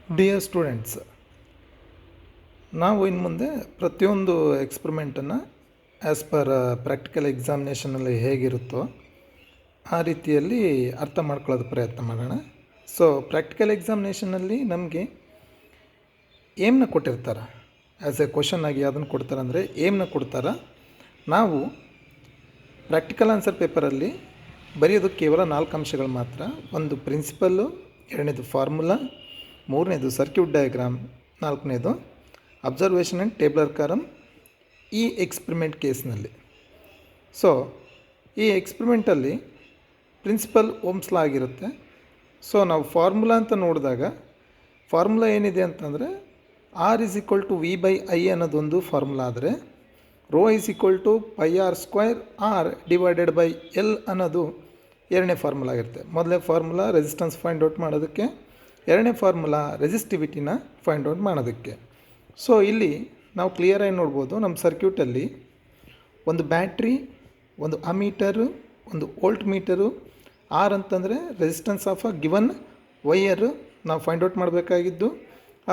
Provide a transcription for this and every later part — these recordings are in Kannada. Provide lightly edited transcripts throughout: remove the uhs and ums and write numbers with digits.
ಡಿಯರ್ ಸ್ಟೂಡೆಂಟ್ಸ್, ನಾವು ಇನ್ನು ಮುಂದೆ ಪ್ರತಿಯೊಂದು ಎಕ್ಸ್ಪರಿಮೆಂಟನ್ನು ಆ್ಯಸ್ ಪರ್ ಪ್ರಾಕ್ಟಿಕಲ್ ಎಕ್ಸಾಮಿನೇಷನಲ್ಲಿ ಹೇಗಿರುತ್ತೋ ಆ ರೀತಿಯಲ್ಲಿ ಅರ್ಥ ಮಾಡ್ಕೊಳ್ಳೋದು ಪ್ರಯತ್ನ ಮಾಡೋಣ. ಸೊ ಪ್ರಾಕ್ಟಿಕಲ್ ಎಕ್ಸಾಮಿನೇಷನಲ್ಲಿ ನಮಗೆ ಏಮ್ನ ಕೊಟ್ಟಿರ್ತಾರೆ, ಆ್ಯಸ್ ಎ ಕ್ವಶನ್ ಆಗಿ ಅದನ್ನು ಕೊಡ್ತಾರೆ. ಅಂದರೆ ಏಮ್ನ ಕೊಡ್ತಾರೆ. ನಾವು ಪ್ರಾಕ್ಟಿಕಲ್ ಆನ್ಸರ್ ಪೇಪರಲ್ಲಿ ಬರೆಯೋದು ಕೇವಲ 4 ಅಂಶಗಳು ಮಾತ್ರ. ಒಂದು ಪ್ರಿನ್ಸಿಪಲ್ಲು, ಎರಡನೇದು ಫಾರ್ಮುಲಾ, ಮೂರನೇದು ಸರ್ಕ್ಯೂಟ್ ಡಯಾಗ್ರಾಮ್, ನಾಲ್ಕನೇದು ಅಬ್ಸರ್ವೇಷನ್ ಆ್ಯಂಡ್ ಟೇಬಲರ್ ಕಾಲಮ್ ಈ ಎಕ್ಸ್ಪರಿಮೆಂಟ್ ಕೇಸ್ನಲ್ಲಿ. ಸೊ ಈ ಎಕ್ಸ್ಪರಿಮೆಂಟಲ್ಲಿ ಪ್ರಿನ್ಸಿಪಲ್ ಓಮ್ಸ್ ಲಾ ಆಗಿರುತ್ತೆ. ಸೊ ನಾವು ಫಾರ್ಮುಲಾ ಅಂತ ನೋಡಿದಾಗ ಫಾರ್ಮುಲಾ ಏನಿದೆ ಅಂತಂದರೆ R=V/I ಅನ್ನೋದೊಂದು ಫಾರ್ಮುಲಾ ಆದರೆ ρ=πr² R/L ಅನ್ನೋದು ಎರಡನೇ ಫಾರ್ಮುಲಾ ಆಗಿರುತ್ತೆ. ಮೊದಲನೇ ಫಾರ್ಮುಲಾ ರೆಸಿಸ್ಟೆನ್ಸ್ ಫೈಂಡ್ ಔಟ್ ಮಾಡೋದಕ್ಕೆ, ಎರಡನೇ ಫಾರ್ಮುಲಾ ರೆಸಿಸ್ಟಿವಿಟಿನ ಫೈಂಡ್ ಔಟ್ ಮಾಡೋದಕ್ಕೆ. ಸೊ ಇಲ್ಲಿ ನಾವು ಕ್ಲಿಯರಾಗಿ ನೋಡ್ಬೋದು, ನಮ್ಮ ಸರ್ಕ್ಯೂಟಲ್ಲಿ ಒಂದು ಬ್ಯಾಟ್ರಿ, ಒಂದು ಅಮೀಟರು, ಒಂದು ವೋಲ್ಟ್ ಮೀಟರು, ಆರ್ ಅಂತಂದರೆ resistance of a given wire ನಾವು ಫೈಂಡ್ ಔಟ್ ಮಾಡಬೇಕಾಗಿದ್ದು.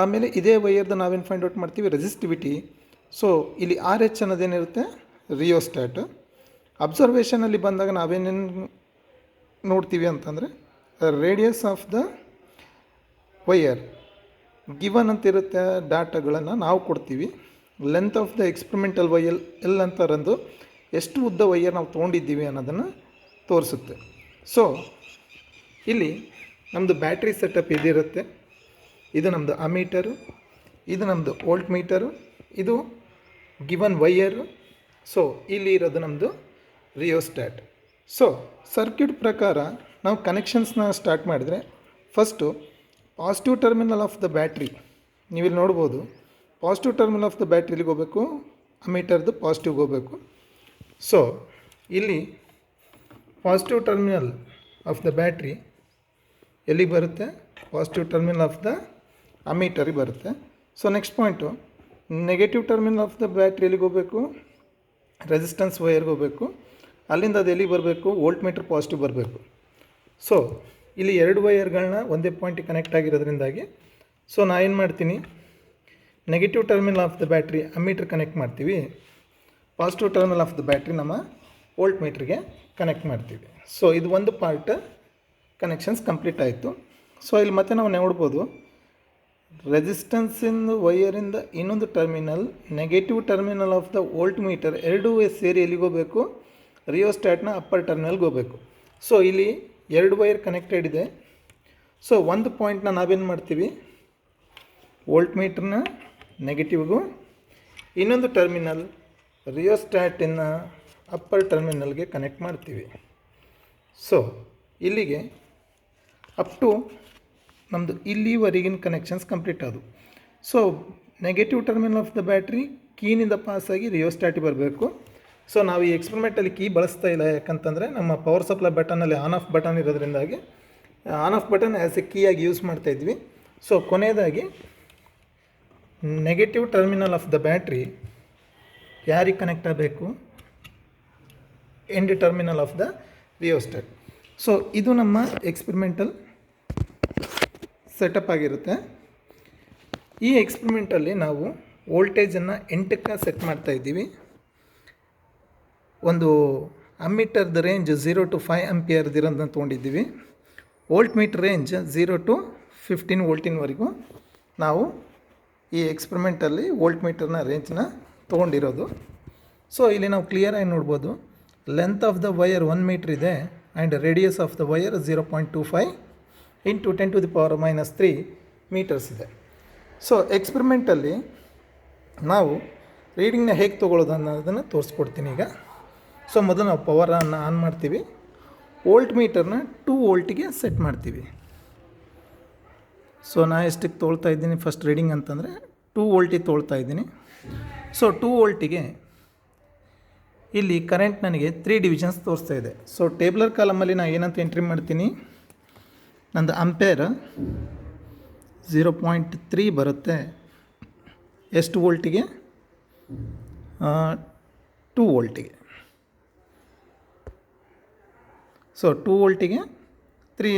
ಆಮೇಲೆ ಇದೇ ವೈಯರ್ದು ನಾವೇನು ಫೈಂಡ್ ಔಟ್ ಮಾಡ್ತೀವಿ, ರೆಸಿಸ್ಟಿವಿಟಿ. ಸೊ ಇಲ್ಲಿ RH ಅನ್ನೋದೇನಿರುತ್ತೆ, ರಿಯೋಸ್ಟ್ಯಾಟ್. ಅಬ್ಸರ್ವೇಷನಲ್ಲಿ ಬಂದಾಗ ನಾವೇನೇನು ನೋಡ್ತೀವಿ ಅಂತಂದರೆ radius of the wire given ಅಂತಿರುತ್ತೆ, ಡಾಟಾಗಳನ್ನು ನಾವು ಕೊಡ್ತೀವಿ. Length of the experimental wire L ಅಂತಾರಂದು ಎಷ್ಟು ಉದ್ದ ವೈಯರ್ ನಾವು ತೊಗೊಂಡಿದ್ದೀವಿ ಅನ್ನೋದನ್ನು ತೋರಿಸುತ್ತೆ. ಸೊ ಇಲ್ಲಿ ನಮ್ಮದು ಬ್ಯಾಟ್ರಿ ಸೆಟಪ್ ಇದಿರುತ್ತೆ. ಇದು ನಮ್ಮದು ಅಮೀಟರು, ಇದು ನಮ್ಮದು ವೋಲ್ಟ್ ಮೀಟರು, ಇದು ಗಿವನ್ ವೈಯರು. ಸೊ ಇಲ್ಲಿ ಇರೋದು ನಮ್ಮದು ರಿಯೋಸ್ಟ್ಯಾಟ್. ಸೊ ಸರ್ಕ್ಯೂಟ್ ಪ್ರಕಾರ ನಾವು ಕನೆಕ್ಷನ್ಸ್ನ ಸ್ಟಾರ್ಟ್ ಮಾಡಿದರೆ first positive terminal of the battery ನೀವಿಲ್ಲಿ ನೋಡ್ಬೋದು. ಪಾಸಿಟಿವ್ ಟರ್ಮಿನಲ್ ಆಫ್ ದ ಬ್ಯಾಟ್ರಿಲಿಗೆ ಹೋಗಬೇಕು, ಅಮೀಟರ್ದು ಪಾಸಿಟಿವ್ಗೆ ಹೋಗಬೇಕು. ಸೊ ಇಲ್ಲಿ positive terminal of the battery ಎಲ್ಲಿಗೆ ಬರುತ್ತೆ, ಪಾಸಿಟಿವ್ ಟರ್ಮಿನಲ್ ಆಫ್ ದ ಅಮೀಟರಿಗೆ ಬರುತ್ತೆ. So next point negative terminal of the battery ಎಲ್ಲಿಗೆ ಹೋಗಬೇಕು, ರೆಸಿಸ್ಟೆನ್ಸ್ ವೈಯರ್ಗೆ ಹೋಗಬೇಕು. ಅಲ್ಲಿಂದ ಅದು ಎಲ್ಲಿಗೆ ಬರಬೇಕು, ವೋಲ್ಟ್ ಮೀಟರ್ ಪಾಸಿಟಿವ್ ಬರಬೇಕು. ಸೊ ಇಲ್ಲಿ ಎರಡು ವೈಯರ್ಗಳನ್ನ ಒಂದೇ ಪಾಯಿಂಟಿಗೆ ಕನೆಕ್ಟ್ ಆಗಿರೋದ್ರಿಂದಾಗಿ ಸೊ ನಾ ಏನು ಮಾಡ್ತೀನಿ, negative terminal of the battery ammeter connect ಮಾಡ್ತೀವಿ, positive terminal of the battery ನಮ್ಮ ವೋಲ್ಟ್ ಮೀಟ್ರಿಗೆ ಕನೆಕ್ಟ್ ಮಾಡ್ತೀವಿ. ಸೊ ಇದು ಒಂದು ಪಾರ್ಟ್ ಕನೆಕ್ಷನ್ಸ್ ಕಂಪ್ಲೀಟ್ ಆಯಿತು. ಸೊ ಇಲ್ಲಿ ಮತ್ತೆ ನಾವು ನೋಡ್ಬೋದು, ರೆಸಿಸ್ಟೆನ್ಸಿಂದ ವೈಯರಿಂದ ಇನ್ನೊಂದು terminal, negative terminal of the volt meter ಎರಡೂ ಸೇರಿ ಎಲ್ಲಿಗೆ ಹೋಗಬೇಕು, ರಿಯೋಸ್ಟ್ಯಾಟ್ನ ಅಪ್ಪರ್ ಟರ್ಮಿನಲ್ಗೆ ಹೋಗಬೇಕು. ಸೊ ಇಲ್ಲಿ ಎರಡು ವೈರ್ ಕನೆಕ್ಟೆಡ್ ಇದೆ. ಸೊ ಒಂದು ಪಾಯಿಂಟ್ನ ನಾವೇನು ಮಾಡ್ತೀವಿ, ವೋಲ್ಟ್ ಮೀಟ್ರನ್ನ ನೆಗೆಟಿವ್ಗೂ, ಇನ್ನೊಂದು ಟರ್ಮಿನಲ್ ರಿಯೋಸ್ಟ್ಯಾಟಿನ ಅಪ್ಪರ್ ಟರ್ಮಿನಲ್ಗೆ ಕನೆಕ್ಟ್ ಮಾಡ್ತೀವಿ. ಸೊ ಇಲ್ಲಿಗೆ ಅಪ್ ಟು ನಮ್ಮದು ಇಲ್ಲಿವರೆಗಿನ ಕನೆಕ್ಷನ್ಸ್ ಕಂಪ್ಲೀಟ್ ಆದವು. So negative terminal of the battery ಕೀನಿಂದ ಪಾಸಾಗಿ ರಿಯೋಸ್ಟ್ಯಾಟಿಗೆ ಬರಬೇಕು. ಸೊ ನಾವು ಈ ಎಕ್ಸ್ಪರಿಮೆಂಟಲ್ಲಿ ಕೀ ಬಳಸ್ತಾ ಇಲ್ಲ, ಯಾಕಂತಂದರೆ ನಮ್ಮ ಪವರ್ ಸಪ್ಲೈ ಬಟನಲ್ಲಿ ಆನ್ ಆಫ್ ಬಟನ್ ಇರೋದ್ರಿಂದಾಗಿ on off button as a ಕೀಯಾಗಿ ಯೂಸ್ ಮಾಡ್ತಾಯಿದ್ವಿ. ಸೊ ಕೊನೆಯದಾಗಿ negative terminal of the battery ಯಾರಿಗೆ ಕನೆಕ್ಟ್ ಆಗಬೇಕು, end terminal of the rheostat. So ಇದು ನಮ್ಮ ಎಕ್ಸ್ಪರಿಮೆಂಟಲ್ ಸೆಟಪ್ ಆಗಿರುತ್ತೆ. ಈ ಎಕ್ಸ್ಪರಿಮೆಂಟಲ್ಲಿ ನಾವು ವೋಲ್ಟೇಜನ್ನು 8ಕ್ಕೆ ಸೆಟ್ ಮಾಡ್ತಾಯಿದ್ದೀವಿ. ಒಂದು ಅಮ್ಮೀಟರ್ದು ರೇಂಜ್ 0 to 5 ಆಂಪಿಯರ್ದಿರೋದನ್ನ ತೊಗೊಂಡಿದ್ದೀವಿ. ವೋಲ್ಟ್ ಮೀಟರ್ ರೇಂಜ್ 0 to 15 ವೋಲ್ಟಿನವರೆಗೂ ನಾವು ಈ ಎಕ್ಸ್ಪರಿಮೆಂಟಲ್ಲಿ ವೋಲ್ಟ್ ಮೀಟರ್ನ ರೇಂಜನ್ನ ತೊಗೊಂಡಿರೋದು. ಸೊ ಇಲ್ಲಿ ನಾವು ಕ್ಲಿಯರಾಗಿ ನೋಡ್ಬೋದು, length of the wire 1 metre ಇದೆ and radius of the wire 0.25 into 10⁻³ metres ಇದೆ. ಸೊ ಎಕ್ಸ್ಪರಿಮೆಂಟಲ್ಲಿ ನಾವು ರೀಡಿಂಗ್ನ ಹೇಗೆ ತೊಗೊಳ್ಳೋದು ಅನ್ನೋದನ್ನು ತೋರಿಸ್ಕೊಡ್ತೀನಿ ಈಗ. ಸೊ ಮೊದಲು ನಾವು ಪವರನ್ನು ಆನ್ ಮಾಡ್ತೀವಿ, ವೋಲ್ಟ್ ಮೀಟರ್ನ 2 ವೋಲ್ಟಿಗೆ ಸೆಟ್ ಮಾಡ್ತೀವಿ. ಸೊ ನಾ ಎಷ್ಟಕ್ಕೆ ತೊಗೊಳ್ತಾ ಇದ್ದೀನಿ ಫಸ್ಟ್ ರೀಡಿಂಗ್ ಅಂತಂದರೆ 2 ವೋಲ್ಟಿಗೆ ತೊಗೊಳ್ತಾ ಇದ್ದೀನಿ. ಸೊ 2 ವೋಲ್ಟಿಗೆ ಇಲ್ಲಿ ಕರೆಂಟ್ ನನಗೆ 3 ಡಿವಿಷನ್ಸ್ ತೋರಿಸ್ತಾ ಇದೆ. ಸೊ ಟೇಬಲರ್ ಕಾಲಮಲ್ಲಿ ನಾನು ಏನಂತ ಎಂಟ್ರಿ ಮಾಡ್ತೀನಿ, ನಂದು ಅಂಪೇರ್ 0.3 ಬರುತ್ತೆ. ಎಷ್ಟು ವೋಲ್ಟಿಗೆ, 2 ವೋಲ್ಟಿಗೆ. ಸೊ 2 ವೋಲ್ಟಿಗೆ 3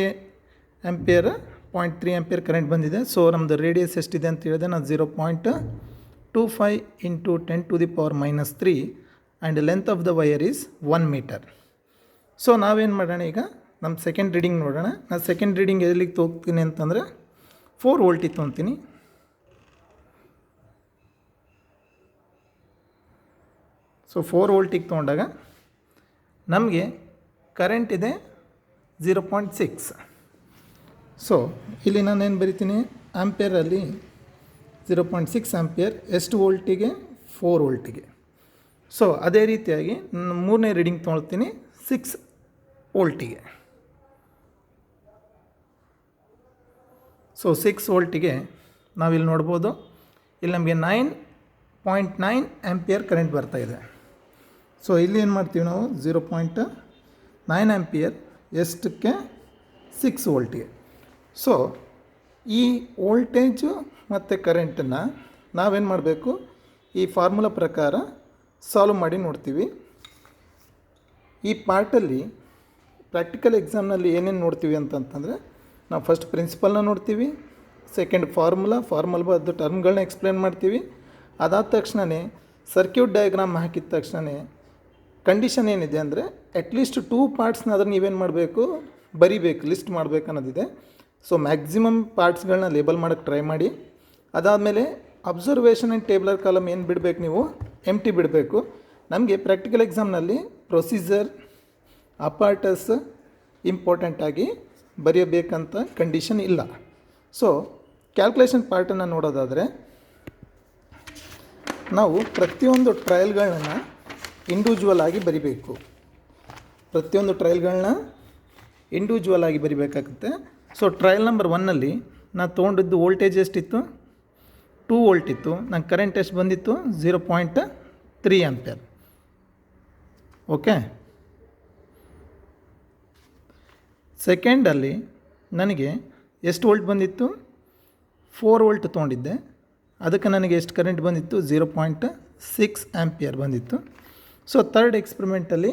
ಆಂಪಿಯರ್ 0.3 ಆಂಪಿಯರ್ ಕರೆಂಟ್ ಬಂದಿದೆ. ಸೊ ನಮ್ಮದು ರೇಡಿಯಸ್ ಎಷ್ಟಿದೆ ಅಂತ ಹೇಳಿದೆ ನಾನು 0.25 into 10⁻³ and length of the wire is 1 metre. So ನಾವೇನು ಮಾಡೋಣ, ಈಗ ನಮ್ಮ ಸೆಕೆಂಡ್ ರೀಡಿಂಗ್ ನೋಡೋಣ. ನಾನು ಸೆಕೆಂಡ್ ರೀಡಿಂಗ್ ಎಲ್ಲಿಗೆ ತೊಗೋತೀನಿ ಅಂತಂದರೆ 4 ವೋಲ್ಟಿಗೆ ತೊಗೊತೀನಿ. ಸೊ 4 ವೋಲ್ಟಿಗೆ ತೊಗೊಂಡಾಗ ನಮಗೆ ಕರೆಂಟ್ ಇದೆ 0.6. ಸೊ ಇಲ್ಲಿ ನಾನೇನು ಬರಿತೀನಿ, ಆಂಪಿಯರಲ್ಲಿ 0.6 ಆಂಪಿಯರ್ ಎಷ್ಟು ವೋಲ್ಟಿಗೆ, 4 ವೋಲ್ಟಿಗೆ. ಸೊ ಅದೇ ರೀತಿಯಾಗಿ ಮೂರನೇ ರೀಡಿಂಗ್ ತೊಗೊಳ್ತೀನಿ 6 ವೋಲ್ಟಿಗೆ. ಸೊ 6 ವೋಲ್ಟಿಗೆ ನಾವಿಲ್ಲಿ ನೋಡ್ಬೋದು, ಇಲ್ಲಿ ನಮಗೆ 9.9 ಆಂಪಿಯರ್ ಕರೆಂಟ್ ಬರ್ತಾಯಿದೆ. ಸೊ ಇಲ್ಲಿ ಏನು ಮಾಡ್ತೀವಿ ನಾವು, 0.9 ಆಂಪಿಯರ್ ಎಷ್ಟಕ್ಕೆ, 6 ವೋಲ್ಟಿಗೆ. ಸೊ ಈ ವೋಲ್ಟೇಜು ಮತ್ತು ಕರೆಂಟನ್ನು ನಾವೇನು ಮಾಡಬೇಕು, ಈ ಫಾರ್ಮುಲಾ ಪ್ರಕಾರ ಸಾಲ್ವ್ ಮಾಡಿ ನೋಡ್ತೀವಿ. ಈ ಪಾರ್ಟಲ್ಲಿ ಪ್ರಾಕ್ಟಿಕಲ್ ಎಕ್ಸಾಮ್ನಲ್ಲಿ ಏನೇನು ನೋಡ್ತೀವಿ ಅಂತಂತಂದರೆ, ನಾವು ಫಸ್ಟ್ ಪ್ರಿನ್ಸಿಪಲ್ನ ನೋಡ್ತೀವಿ, ಸೆಕೆಂಡ್ ಫಾರ್ಮುಲಾ ಬದ್ದು ಟರ್ಮ್ಗಳನ್ನ ಎಕ್ಸ್ಪ್ಲೇನ್ ಮಾಡ್ತೀವಿ. ಅದಾದ ತಕ್ಷಣವೇ ಸರ್ಕ್ಯೂಟ್ ಡಯಾಗ್ರಾಮ್ ಹಾಕಿದ ತಕ್ಷಣವೇ ಕಂಡೀಷನ್ ಏನಿದೆ ಅಂದರೆ ಅಟ್ಲೀಸ್ಟ್ 2 ಪಾರ್ಟ್ಸ್ನ ಅದನ್ನು ನೀವೇನು ಮಾಡಬೇಕು, ಬರಿಬೇಕು, ಲಿಸ್ಟ್ ಮಾಡಬೇಕು ಅನ್ನೋದಿದೆ. ಸೊ ಮ್ಯಾಕ್ಸಿಮಮ್ ಪಾರ್ಟ್ಸ್ಗಳನ್ನ ಲೇಬಲ್ ಮಾಡೋಕ್ಕೆ ಟ್ರೈ ಮಾಡಿ. ಅದಾದಮೇಲೆ ಅಬ್ಸರ್ವೇಷನ್ ಆ್ಯಂಡ್ ಟೇಬಲರ್ ಕಾಲಮ್ ಏನು ಬಿಡಬೇಕು, ನೀವು ಎಂಟಿ ಬಿಡಬೇಕು. ನಮಗೆ ಪ್ರಾಕ್ಟಿಕಲ್ ಎಕ್ಸಾಮ್ನಲ್ಲಿ ಪ್ರೊಸೀಜರ್ ಅಪಾರ್ಟಸ್ ಇಂಪಾರ್ಟೆಂಟಾಗಿ ಬರೆಯಬೇಕಂತ ಕಂಡೀಷನ್ ಇಲ್ಲ. ಸೊ ಕ್ಯಾಲ್ಕುಲೇಷನ್ ಪಾರ್ಟನ್ನು ನೋಡೋದಾದರೆ ನಾವು ಪ್ರತಿಯೊಂದು ಟ್ರಯಲ್ಗಳನ್ನ ಇಂಡಿವಿಜುವಲ್ ಆಗಿ ಬರಿಬೇಕು. ಇಂಡಿವಿಜುವಲ್ ಆಗಿ ಬರಿಬೇಕಾಗುತ್ತೆ. ಸೊ ಟ್ರಯಲ್ ನಂಬರ್ 1ನಲ್ಲಿ ನಾನು ತೊಗೊಂಡಿದ್ದು ವೋಲ್ಟೇಜ್ ಎಷ್ಟಿತ್ತು, 2 ವೋಲ್ಟ್ ಇತ್ತು. ನಂಗೆ ಕರೆಂಟ್ ಎಷ್ಟು ಬಂದಿತ್ತು, 0.3 ಆಂಪಿಯರ್. ಓಕೆ. ಸೆಕೆಂಡಲ್ಲಿ ನನಗೆ ಎಷ್ಟು ವೋಲ್ಟ್ ಬಂದಿತ್ತು, 4 ವೋಲ್ಟ್ ತೊಗೊಂಡಿದ್ದೆ. ಅದಕ್ಕೆ ನನಗೆ ಎಷ್ಟು ಕರೆಂಟ್ ಬಂದಿತ್ತು, 0.6 ಆಂಪಿಯರ್ ಬಂದಿತ್ತು. ಸೊ ಥರ್ಡ್ ಎಕ್ಸ್ಪರಿಮೆಂಟಲ್ಲಿ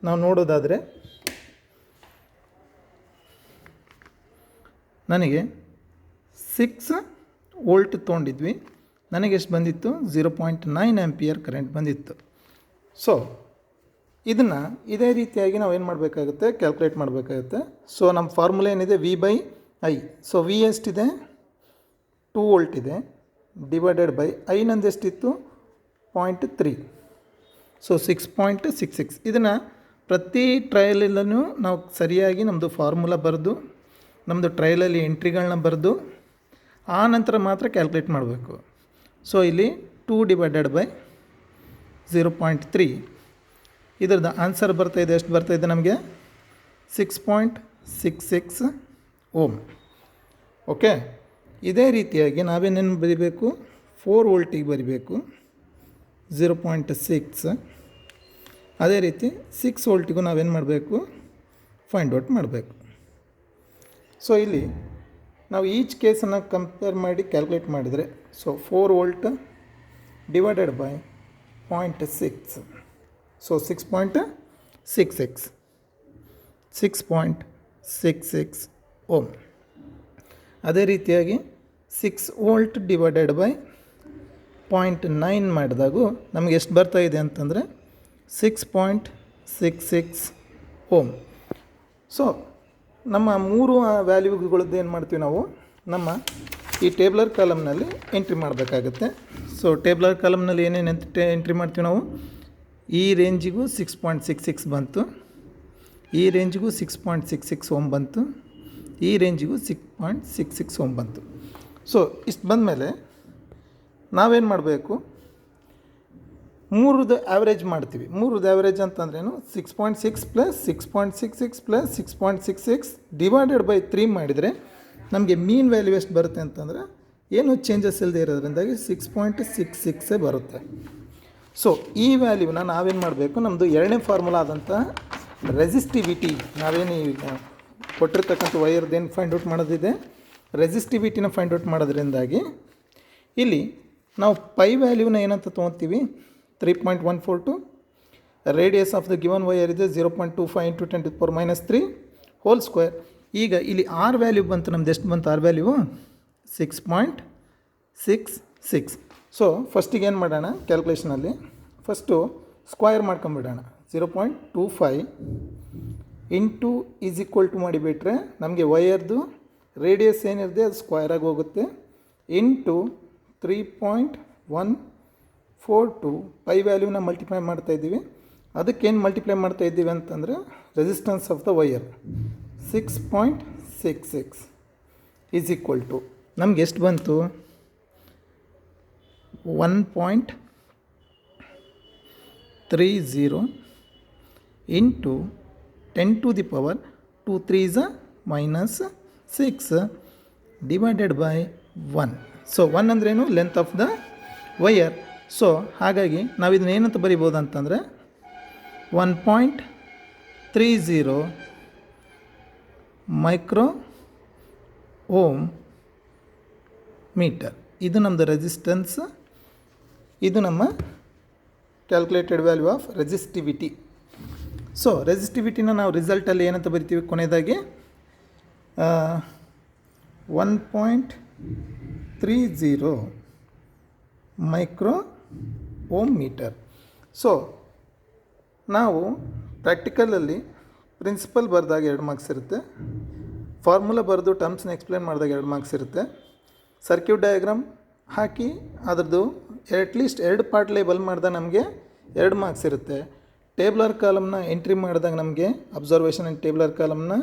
ನಾವು ನೋಡೋದಾದರೆ ನನಗೆ 6 ವೋಲ್ಟ್ ತೊಗೊಂಡಿದ್ವಿ, ನನಗೆ ಎಷ್ಟು ಬಂದಿತ್ತು, 0.9 ಆಂಪಿಯರ್ ಕರೆಂಟ್ ಬಂದಿತ್ತು. ಸೊ ಇದನ್ನು ಇದೇ ರೀತಿಯಾಗಿ ನಾವು ಏನು ಮಾಡಬೇಕಾಗುತ್ತೆ, ಕ್ಯಾಲ್ಕುಲೇಟ್ ಮಾಡಬೇಕಾಗುತ್ತೆ. ಸೊ ನಮ್ಮ ಫಾರ್ಮುಲಾ ಏನಿದೆ, V/I. ಸೊ ವಿ ಎಷ್ಟಿದೆ, 2 ವೋಲ್ಟ್ ಇದೆ, ಡಿವೈಡೆಡ್ ಬೈ ಐ ನಂದು ಎಷ್ಟಿತ್ತು, 0.3. ಸೊ 6.66. ಇದನ್ನು ಪ್ರತಿ ಟ್ರಯಲಲ್ಲೂ ನಾವು ಸರಿಯಾಗಿ ನಮ್ಮದು ಫಾರ್ಮುಲಾ ಬರೆದು ನಮ್ಮದು ಟ್ರಯಲಲ್ಲಿ ಎಂಟ್ರಿಗಳನ್ನ ಬರೆದು ಆ ನಂತರ ಮಾತ್ರ ಕ್ಯಾಲ್ಕುಲೇಟ್ ಮಾಡಬೇಕು. ಸೊ ಇಲ್ಲಿ 2 ಡಿವೈಡೆಡ್ ಬೈ 0.3, ಇದ್ರದ್ದು ಆನ್ಸರ್ ಬರ್ತಾಯಿದೆ, ಎಷ್ಟು ಬರ್ತಾಯಿದೆ ನಮಗೆ, 6.66 ಓಮ್. ಓಕೆ. ಇದೇ ರೀತಿಯಾಗಿ ನಾವೇನೇನು ಬರಿಬೇಕು, 4 ವೋಲ್ಟಿಗೆ ಬರಿಬೇಕು 0.6. ಅದೇ ರೀತಿ 6 ವೋಲ್ಟಿಗೂ ನಾವೇನು ಮಾಡಬೇಕು, ಫೈಂಡ್ ಔಟ್ ಮಾಡಬೇಕು. ಸೊ ಇಲ್ಲಿ ನಾವು ಈಚ್ ಕೇಸನ್ನು ಕಂಪೇರ್ ಮಾಡಿ ಕ್ಯಾಲ್ಕುಲೇಟ್ ಮಾಡಿದರೆ, so 4 volt divided by 0.6. So 6.66 ohm. ಅದೇ ರೀತಿಯಾಗಿ 6 ವೋಲ್ಟ್ ಡಿವೈಡೆಡ್ ಬೈ 0.9 ಮಾಡಿದಾಗೂ ನಮಗೆ ಎಷ್ಟು ಬರ್ತಾಯಿದೆ ಅಂತಂದರೆ 6.66 ಓಮ್. ಸೊ ನಮ್ಮ 3 ವ್ಯಾಲ್ಯೂಗಳದ್ದು ಏನು ಮಾಡ್ತೀವಿ ನಾವು, ನಮ್ಮ ಈ ಟೇಬ್ಲರ್ ಕಾಲಮ್ನಲ್ಲಿ ಎಂಟ್ರಿ ಮಾಡಬೇಕಾಗುತ್ತೆ. ಸೊ ಟೇಬ್ಲರ್ ಕಾಲಮ್ನಲ್ಲಿ ಏನೇನು ಎಂಟ್ರಿ ಮಾಡ್ತೀವಿ ನಾವು, ಈ ರೇಂಜಿಗೂ 6.66 ಬಂತು, ಈ ರೇಂಜಿಗೂ 6.66 ಓಮ್ ಬಂತು, ಈ ರೇಂಜಿಗೂ 6.66 ಓಮ್ ಬಂತು. ಸೊ ಇಷ್ಟು ಬಂದಮೇಲೆ ನಾವೇನು ಮಾಡಬೇಕು, 3ದು ಆ್ಯಾವ್ರೇಜ್ ಮಾಡ್ತೀವಿ. 3ದು ಆ್ಯಾವ್ರೇಜ್ ಅಂತಂದ್ರೇನು, 6.6 ಪ್ಲಸ್ 6.66 ಪ್ಲಸ್ 6.66 ಡಿವೈಡೆಡ್ ಬೈ 3 ಮಾಡಿದರೆ ನಮಗೆ ಮೀನ್ ವ್ಯಾಲ್ಯೂ ಎಷ್ಟು ಬರುತ್ತೆ ಅಂತಂದರೆ, ಏನು ಚೇಂಜಸ್ ಇಲ್ಲದೆ ಇರೋದ್ರಿಂದಾಗಿ 6.66 ಬರುತ್ತೆ. ಸೊ ಈ ವ್ಯಾಲ್ಯೂನ ನಾವೇನು ಮಾಡಬೇಕು, ನಮ್ಮದು ಎರಡನೇ ಫಾರ್ಮುಲಾ ಆದಂಥ ರೆಸಿಸ್ಟಿವಿಟಿ, ನಾವೇನು ಕೊಟ್ಟಿರ್ತಕ್ಕಂಥ ವೈರ್ದೇನು ಫೈಂಡ್ ಔಟ್ ಮಾಡೋದಿದೆ, ರೆಸಿಸ್ಟಿವಿಟಿನ ಫೈಂಡ್ ಔಟ್ ಮಾಡೋದ್ರಿಂದಾಗಿ ಇಲ್ಲಿ ನಾವು ಪೈ ವ್ಯಾಲ್ಯೂನ ಏನಂತ ತೊಗೊತೀವಿ, 3.142. Radius of the given wire ಇದೆ 0.25 × 10⁻³ ಹೋಲ್ ಸ್ಕ್ವೇರ್. ಈಗ ಇಲ್ಲಿ ಆರ್ ವ್ಯಾಲ್ಯೂ ಬಂತು, ನಮ್ದು ಎಷ್ಟು ಬಂತು ಆರ್ ವ್ಯಾಲ್ಯೂ 6.66. ಸೊ ಫಸ್ಟಿಗೆ ಏನು ಮಾಡೋಣ ಕ್ಯಾಲ್ಕುಲೇಷನಲ್ಲಿ, ಫಸ್ಟು ಸ್ಕ್ವಯರ್ ಮಾಡ್ಕೊಂಬಿಡೋಣ. 0.25 ಇಂಟು ಈಸ್ ಈಕ್ವಲ್ ಟು ಮಾಡಿಬಿಟ್ರೆ ನಮಗೆ ವಯರ್ದು ರೇಡಿಯಸ್ ಏನಿದೆ ಅದು ಸ್ಕ್ವಯರಾಗಿ ಹೋಗುತ್ತೆ, ಇಂಟು 3.142 ಪೈ ವ್ಯಾಲ್ಯೂನ ಮಲ್ಟಿಪ್ಲೈ ಮಾಡ್ತಾಯಿದ್ದೀವಿ. ಅದಕ್ಕೇನು ಮಲ್ಟಿಪ್ಲೈ ಮಾಡ್ತಾಯಿದ್ದೀವಿ ಅಂತಂದರೆ resistance of the wire 6.66 is equal to ನಮ್ಗೆ ಎಷ್ಟು ಬಂತು 1.30 into 10 to the power 2 3s -6 divided by 1. So 1 ಅಂದ್ರೇನು length of the wire. So ಹಾಗಾಗಿ ನಾವು ಇದನ್ನ ಏನಂತ ಬರಿಬೋದು ಅಂತಂದರೆ 1.30 ಮೈಕ್ರೋ ಓಮ್ ಮೀಟರ್. ಇದು ನಮ್ಮದು ರೆಸಿಸ್ಟೆನ್ಸ್, ಇದು ನಮ್ಮ calculated value of resistivity. So ರೆಸಿಸ್ಟಿವಿಟಿನ ನಾವು ರಿಸಲ್ಟಲ್ಲಿ ಏನಂತ ಬರಿತೀವಿ ಕೊನೆಯದಾಗಿ 1.30 ಮೈಕ್ರೋ ಓಮ್ ಮೀಟರ್. ಸೊ ನಾವು ಪ್ರಾಕ್ಟಿಕಲಲ್ಲಿ ಪ್ರಿನ್ಸಿಪಲ್ ಬರೆದಾಗ 2 ಮಾರ್ಕ್ಸ್ ಇರುತ್ತೆ, ಫಾರ್ಮುಲಾ ಬರೆದು ಟರ್ಮ್ಸ್ನ ಎಕ್ಸ್ಪ್ಲೇನ್ ಮಾಡಿದಾಗ 2 ಮಾರ್ಕ್ಸ್ ಇರುತ್ತೆ, ಸರ್ಕ್ಯೂಟ್ ಡಯಾಗ್ರಾಮ್ ಹಾಕಿ ಅದರದ್ದು ಅಟ್ಲೀಸ್ಟ್ 2 ಪಾರ್ಟ್ ಲೇಬಲ್ ಮಾಡಿದಾಗ ನಮಗೆ 2 ಮಾರ್ಕ್ಸ್ ಇರುತ್ತೆ, ಟೇಬ್ಲರ್ ಕಾಲಮ್ನ ಎಂಟ್ರಿ ಮಾಡಿದಾಗ ನಮಗೆ ಅಬ್ಸರ್ವೇಷನ್ ಆ್ಯಂಡ್ ಟೇಬ್ಲರ್ ಕಾಲಮ್ನ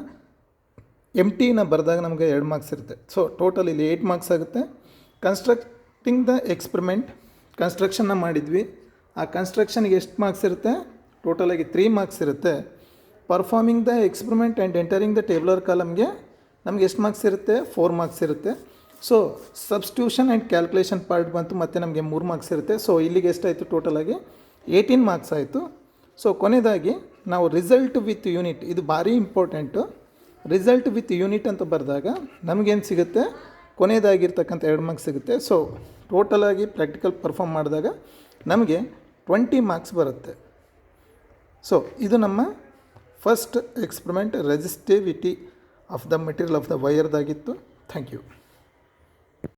MTನ ಬರೆದಾಗ ನಮಗೆ 2 ಮಾರ್ಕ್ಸ್ ಇರುತ್ತೆ. ಸೊ ಟೋಟಲ್ ಇಲ್ಲಿ 8 ಮಾರ್ಕ್ಸ್ ಆಗುತ್ತೆ. ಕನ್ಸ್ಟ್ರಕ್ಟಿಂಗ್ ದ ಎಕ್ಸ್ಪರಿಮೆಂಟ್ ಕನ್ಸ್ಟ್ರಕ್ಷನ್ನ ಮಾಡಿದ್ವಿ, ಆ ಕನ್ಸ್ಟ್ರಕ್ಷನ್ಗೆ ಎಷ್ಟು ಮಾರ್ಕ್ಸ್ ಇರುತ್ತೆ ಟೋಟಲಾಗಿ 3 ಮಾರ್ಕ್ಸ್ ಇರುತ್ತೆ. Performing the experiment and entering the tabular ಕಾಲಮ್ಗೆ ನಮಗೆ ಎಷ್ಟು ಮಾರ್ಕ್ಸ್ ಇರುತ್ತೆ 4 ಮಾರ್ಕ್ಸ್ ಇರುತ್ತೆ. So substitution and calculation part ಬಂತು ಮತ್ತು ನಮಗೆ 3 ಮಾರ್ಕ್ಸ್ ಇರುತ್ತೆ. ಸೊ ಇಲ್ಲಿಗೆ ಎಷ್ಟಾಯಿತು ಟೋಟಲಾಗಿ 18 ಮಾರ್ಕ್ಸ್ ಆಯಿತು. ಸೊ ಕೊನೆಯದಾಗಿ ನಾವು ರಿಸಲ್ಟ್ ವಿತ್ ಯೂನಿಟ್, ಇದು ಭಾರಿ ಇಂಪಾರ್ಟೆಂಟು. ರಿಸಲ್ಟ್ ವಿತ್ ಯೂನಿಟ್ ಅಂತ ಬರೆದಾಗ ನಮಗೇನು ಸಿಗುತ್ತೆ ಕೊನೆಯದಾಗಿರ್ತಕ್ಕಂಥ 2 ಮಾರ್ಕ್ಸ್ ಸಿಗುತ್ತೆ. ಸೊ ಟೋಟಲಾಗಿ ಪ್ರಾಕ್ಟಿಕಲ್ ಪರ್ಫಾರ್ಮ್ ಮಾಡಿದಾಗ ನಮಗೆ 20 ಮಾರ್ಕ್ಸ್ ಬರುತ್ತೆ. ಸೊ ಇದು ನಮ್ಮ first experiment resistivity of the material of the ವಯರ್ದಾಗಿತ್ತು. Thank you.